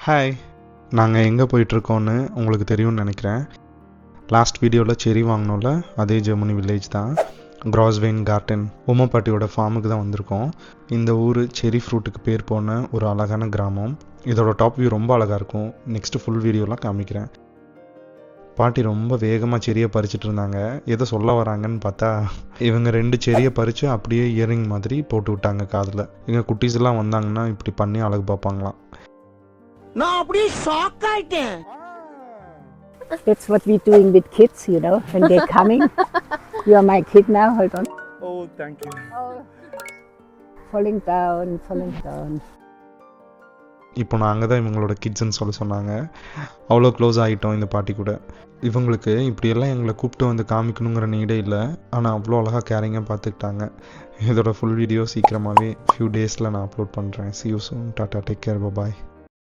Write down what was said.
Hi, நாங்கள் எங்கே போயிட்டுருக்கோன்னு உங்களுக்கு தெரியும்னு நினைக்கிறேன். லாஸ்ட் வீடியோவில் செரி வாங்கினோம்ல, அதே ஜெர்மனி வில்லேஜ் தான். கிராஸ்வெயின் கார்டன் உமாப்பாட்டியோட ஃபார்முக்கு தான் வந்திருக்கோம். இந்த ஊர் செரி ஃப்ரூட்டுக்கு பேர் போன ஒரு அழகான கிராமம். இதோட டாப் வியூ ரொம்ப அழகாக இருக்கும். நெக்ஸ்ட்டு ஃபுல் வீடியோலாம் காமிக்கிறேன். பாட்டி ரொம்ப வேகமாக செரியை பறிச்சிட்டு இருந்தாங்க. எதை சொல்ல வராங்கன்னு பார்த்தா, இவங்க 2 செரியை பறித்து அப்படியே இயரிங் மாதிரி போட்டு விட்டாங்க காதில். எங்கள் குட்டீஸ் எல்லாம் வந்தாங்கன்னா இப்படி பண்ணி அழகு பார்ப்பாங்களாம். நான் அப்படியே ஷாக் ஆயிட்டேன். That's what we're doing with kids, you know, when they're coming. You are my kid now, hold on. Oh, thank you. Falling down, falling down. இப்போ நாங்கள் தான் இவங்களோட கிட்ஸ்ன்னு சொன்னாங்க. அவ்வளோ க்ளோஸ் ஆகிட்டோம் இந்த பாட்டி கூட. இவங்களுக்கு இப்படியெல்லாம் எங்களை கூப்பிட்டு வந்து காமிக்கணுங்கிற நீடே இல்லை. ஆனால் அவ்வளோ அழகாக கேரிங்காக பார்த்துக்கிட்டாங்க. இதோட ஃபுல் வீடியோ சீக்கிரமாகவே ஃபியூ டேஸில் நான் அப்லோட் பண்ணுறேன். See you soon. Tata, take care, bye.